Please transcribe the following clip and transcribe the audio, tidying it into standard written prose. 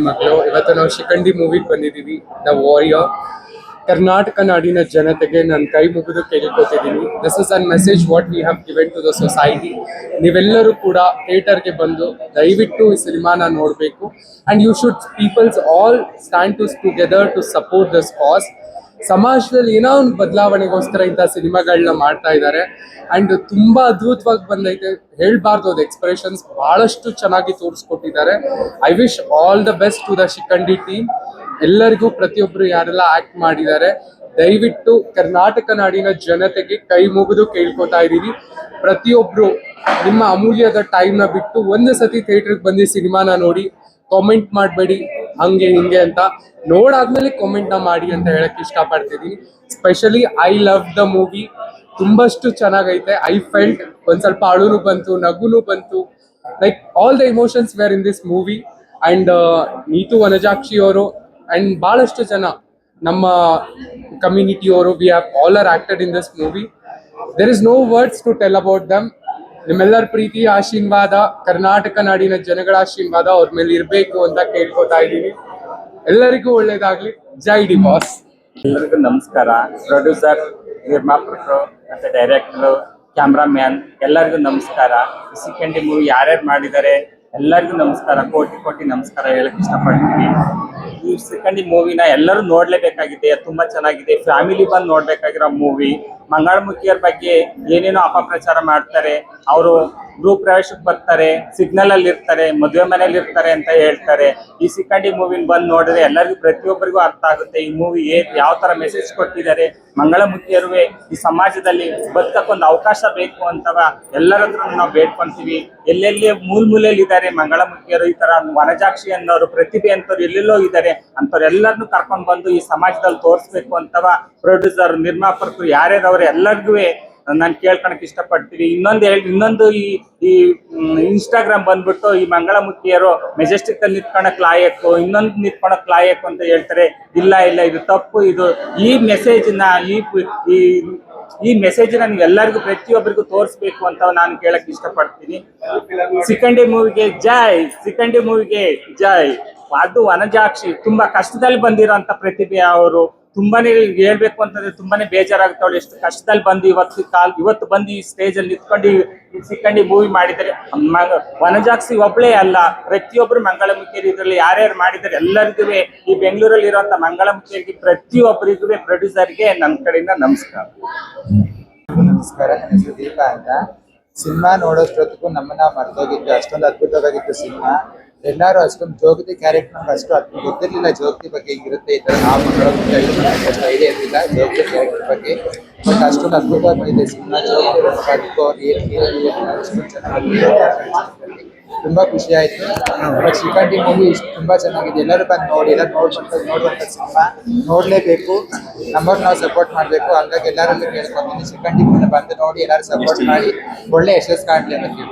ಮಕ್ಕಳು ಇವತ್ತು ನಾವು ಶಿಖಂಡಿ ಮೂವಿಗೆ ಬಂದಿದ್ದೀವಿ. The warrior. ಕರ್ನಾಟಕ ನಾಡಿನ ಜನತೆಗೆ ನಾನು ಕೈ ಮುಗಿದು ಕೇಳ್ಕೊತಿದ್ದೀನಿ. This is an message what we have given to the society. ನೀವೆಲ್ಲರೂ ಕೂಡ ಥಿಯೇಟರ್ಗೆ ಬಂದು ದಯವಿಟ್ಟು ಈ ಸಿನಿಮಾನ ನೋಡಬೇಕು. And you should peoples all stand together to support this cause. ಸಮಾಜದಲ್ಲಿ ಏನೋ ಒಂದು ಬದಲಾವಣೆಗೋಸ್ಕರ ಇಂಥ ಸಿನಿಮಾಗಳನ್ನ ಮಾಡ್ತಾ ಇದ್ದಾರೆ. ಆ್ಯಂಡ್ ತುಂಬ ಅದ್ಭುತವಾಗಿ ಬಂದೈತೆ. ಹೇಳ್ಬಾರ್ದು, ಅದು ಎಕ್ಸ್ಪ್ರೆಷನ್ಸ್ ಭಾಳಷ್ಟು ಚೆನ್ನಾಗಿ ತೋರಿಸ್ಕೊಟ್ಟಿದ್ದಾರೆ. I wish all the best to the Shikhandi team. ಎಲ್ಲರಿಗೂ ಪ್ರತಿಯೊಬ್ಬರು ಯಾರೆಲ್ಲ ಆ್ಯಕ್ಟ್ ಮಾಡಿದ್ದಾರೆ, ದಯವಿಟ್ಟು ಕರ್ನಾಟಕ ನಾಡಿನ ಜನತೆಗೆ ಕೈ ಮುಗಿದು ಕೇಳ್ಕೊತಾ ಇದ್ದೀವಿ. ಪ್ರತಿಯೊಬ್ಬರು ನಿಮ್ಮ ಅಮೂಲ್ಯದ ಟೈಮ್ನ ಬಿಟ್ಟು ಒಂದು ಸತಿ ಥಿಯೇಟ್ರಿಗೆ ಬಂದು ಸಿನಿಮಾನ ನೋಡಿ. ಕಾಮೆಂಟ್ ಮಾಡಬೇಡಿ ಹಂಗೆ ಹಿಂಗೆ ಅಂತ, ನೋಡಾದ್ಮೇಲೆ ಕಾಮೆಂಟ್ನ ಮಾಡಿ ಅಂತ ಹೇಳಕ್ಕೆ ಇಷ್ಟಪಡ್ತಿದ್ದೀನಿ. Specially I love the movie. ತುಂಬಷ್ಟು ಚೆನ್ನಾಗೈತೆ. ಐ ಫೆಲ್ಟ್ ಒಂದು ಸ್ವಲ್ಪ ಅಳುನು ಬಂತು, ನಗುನು ಬಂತು. Like all the emotions were in this movie. And Neethu Vanajakshi ಅವರು ಆ್ಯಂಡ್ ಭಾಳಷ್ಟು ಜನ ನಮ್ಮ ಕಮ್ಯುನಿಟಿಯವರು, we have all are acted in this movie. There is no words to tell about them. ನಿಮ್ಮೆಲ್ಲರ ಪ್ರೀತಿ, ಆಶೀರ್ವಾದ, ಕರ್ನಾಟಕ ನಾಡಿನ ಜನಗಳ ಆಶೀರ್ವಾದ ಅವ್ರ ಮೇಲೆ ಇರಬೇಕು ಅಂತ ಕೇಳ್ಕೊತಾ ಇದ್ದೀನಿ. ಎಲ್ಲರಿಗೂ ಒಳ್ಳೇದಾಗ್ಲಿ. ಜೈ ಡಿ ಬಾಸ್. ಎಲ್ಲರಿಗೂ ನಮಸ್ಕಾರ. ಪ್ರೊಡ್ಯೂಸರ್, ನಿರ್ಮಾಪಕರು ಮತ್ತು ಡೈರೆಕ್ಟರು, ಕ್ಯಾಮ್ರಾಮ್ಯಾನ್ ಎಲ್ಲರಿಗೂ ನಮಸ್ಕಾರ. ಶಿಖಂಡಿ ಮೂವಿ ಯಾರ್ಯಾರು ಮಾಡಿದ್ದಾರೆ ಎಲ್ಲರಿಗೂ ನಮಸ್ಕಾರ, ಕೋಟಿ ಕೋಟಿ ನಮಸ್ಕಾರ ಹೇಳಕ್ಕೆ ಇಷ್ಟಪಡ್ತೀನಿ. ಈ ಶಿಖಂಡಿ ಮೂವಿನ ಎಲ್ಲರೂ ನೋಡಲೇಬೇಕಾಗಿದೆ, ತುಂಬ ಚೆನ್ನಾಗಿದೆ. ಫ್ಯಾಮಿಲಿ ಬಂದು ನೋಡಬೇಕಾಗಿರೋ ಮೂವಿ. ಮಂಗಳಮುಖಿಯರ ಬಗ್ಗೆ ಏನೇನೋ ಅಪಪ್ರಚಾರ ಮಾಡ್ತಾರೆ. ಅವರು ಗೃಹ ಪ್ರವೇಶಕ್ಕೆ ಬರ್ತಾರೆ, ಸಿಗ್ನಲ್ ಅಲ್ಲಿ ಇರ್ತಾರೆ, ಮದುವೆ ಮನೇಲಿ ಇರ್ತಾರೆ ಅಂತ ಹೇಳ್ತಾರೆ. ಈ ಶಿಖಂಡಿ ಮೂವಿನ ಬಂದು ನೋಡಿದ್ರೆ ಎಲ್ಲರಿಗೂ ಪ್ರತಿಯೊಬ್ಬರಿಗೂ ಅರ್ಥ ಆಗುತ್ತೆ ಈ ಮೂವಿ ಯಾವ ತರ ಮೆಸೇಜ್ ಕೊಟ್ಟಿದ್ದಾರೆ. ಮಂಗಳಮುಖಿಯರುವೆ ಈ ಸಮಾಜದಲ್ಲಿ ಬದುಕಕ್ಕೊಂದು ಅವಕಾಶ ಬೇಕು ಅಂತವ ಎಲ್ಲರ ಹತ್ರ ನಾವು ಬೇಡ್ಕೊಂತೀವಿ. ಎಲ್ಲೆಲ್ಲಿ ಮೂಲೆಯಲ್ಲಿ ಇದ್ದಾರೆ ಮಂಗಳಮುಖಿಯರು, ಈ ತರ ವನಜಾಕ್ಷಿ ಅನ್ನೋರು, ಪ್ರತಿಭೆ ಅಂತವ್ರು ಎಲ್ಲೆಲ್ಲೋ ಇದ್ದಾರೆ ಅಂಥವ್ರೆಲ್ಲರನ್ನು ಕರ್ಕೊಂಡು ಬಂದು ಈ ಸಮಾಜದಲ್ಲಿ ತೋರಿಸ್ಬೇಕು ಅಂತವ ಪ್ರೊಡ್ಯೂಸರ್, ನಿರ್ಮಾಪಕರು ಯಾರ್ಯಾರವ್ರೆ ಎಲ್ಲರಿಗೂ ನಾನು ಕೇಳ್ಕೊಳಕ್ ಇಷ್ಟಪಡ್ತೀವಿ. ಇನ್ನೊಂದು ಈ ಇನ್ಸ್ಟಾಗ್ರಾಮ್ ಬಂದ್ಬಿಟ್ಟು ಈ ಮಂಗಳಮುಖಿಯರು ಮೆಜೆಸ್ಟಿಕ್ ಅಲ್ಲಿ ನಿಂತ್ಕೊಳಕ್ ಲಾಯಕ್ಕು, ಇನ್ನೊಂದು ನಿಂತ್ಕೊಳಕ್ ಲಾಯಕ್ಕು ಅಂತ ಹೇಳ್ತಾರೆ. ಇಲ್ಲ ಇದು ತಪ್ಪು. ಇದು ಈ ಮೆಸೇಜ್ನ ಈ ಮೆಸೇಜ್ನ ನೀವು ಎಲ್ಲರಿಗೂ ಪ್ರತಿಯೊಬ್ಬರಿಗೂ ತೋರಿಸ್ಬೇಕು ಅಂತ ನಾನು ಕೇಳಕ್ ಇಷ್ಟಪಡ್ತೀನಿ. ಶಿಖಂಡಿ ಮೂವಿಗೆ ಜೈ, ಶಿಖಂಡಿ ಮೂವಿಗೆ ಜೈ. ಅದು ವನಜಾಕ್ಷಿ ತುಂಬಾ ಕಷ್ಟದಲ್ಲಿ ಬಂದಿರೋಂಥ ಪ್ರತಿಭೆ ಅವರು. ತುಂಬಾನೇ ಹೇಳ್ಬೇಕು ಅಂತಂದ್ರೆ ತುಂಬಾನೇ ಬೇಜಾರಾಗ್ತಾವಳು. ಎಷ್ಟು ಕಷ್ಟದಲ್ಲಿ ಬಂದು ಇವತ್ತು ಬಂದು ಈ ಸ್ಟೇಜ್ ಅಲ್ಲಿ ನಿಂತ್ಕೊಂಡು ಈ ಶಿಖಂಡಿ ಮೂವಿ ಮಾಡಿದ್ದಾರೆ. ವನಜಾಕ್ಷಿ ಒಬ್ಳೇ ಅಲ್ಲ, ಪ್ರತಿಯೊಬ್ರು ಮಂಗಳಮುಖಿಯರು ಇದರಲ್ಲಿ ಯಾರ್ಯಾರು ಮಾಡಿದ್ದಾರೆ ಎಲ್ಲರಿಗೂ ಈ ಬೆಂಗಳೂರಲ್ಲಿ ಇರುವಂತ ಮಂಗಳಮುಖಿಯರಿಗೆ ಪ್ರತಿಯೊಬ್ಬರಿಗೂ ಪ್ರೊಡ್ಯೂಸರ್ಗೆ ನನ್ನ ಕಡೆಯಿಂದ ನಮಸ್ಕಾರ. ನಮಸ್ಕಾರ. ನನ್ನ ಹೆಸರು ದೀಪಾ ಅಂತ. ಸಿನಿಮಾ ನೋಡೋಷ್ಟೊತ್ತಿಗೂ ನಮ್ಮನ್ನ ಮರ್ತೋಗಿತ್ತು. ಅಷ್ಟೊಂದು ಅದ್ಭುತವಾಗಿತ್ತು ಸಿನಿಮಾ. ಎಲ್ಲರೂ ಅಷ್ಟೊಂದು ಜೋಗತಿ ಕ್ಯಾರೆಕ್ಟರ್ ನಮ್ಗೆ ಅಷ್ಟು ಗೊತ್ತಿರಲಿಲ್ಲ. ಜೋಗತಿ ಬಗ್ಗೆ ಹಿಂಗಿರುತ್ತೆ ಈ ಥರ ನಾವು ಅಷ್ಟು ಐಡಿಯಾ ಇರಲಿಲ್ಲ ಜೋಗತಿ ಕ್ಯಾರೆಕ್ಟರ್ ಬಗ್ಗೆ. ಬಟ್ ಅಷ್ಟೊಂದು ಅದ್ಭುತವಾಗಿದೆ ಸಿನಿಮಾ. ಜೋಗತಿ ಬದುಕು ಅಷ್ಟೊಂದು ಚೆನ್ನಾಗಿ ತುಂಬ ಖುಷಿ ಆಯಿತು. ಬಟ್ ಶಿಖಂಡಿ ಮೂವಿ ತುಂಬ ಚೆನ್ನಾಗಿದೆ. ಎಲ್ಲರೂ ಬಂದು ನೋಡಿ, ಎಲ್ಲ ನೋಡುವಂಥ ಸಿನಿಮಾ ನೋಡಲೇಬೇಕು. ನಮ್ಮವ್ರು ನಾವು ಸಪೋರ್ಟ್ ಮಾಡಬೇಕು. ಹಾಗಾಗಿ ಎಲ್ಲರಲ್ಲೂ ಕೇಳ್ಕೊತೀನಿ, ಶಿಖಂಡಿ ಮೂವಿನ ಬಂದು ನೋಡಿ ಎಲ್ಲರೂ ಸಪೋರ್ಟ್ ಮಾಡಿ ಒಳ್ಳೆ ಯಶಸ್ಸು ಕಾಣಲಿ ಅನ್ನೋದು.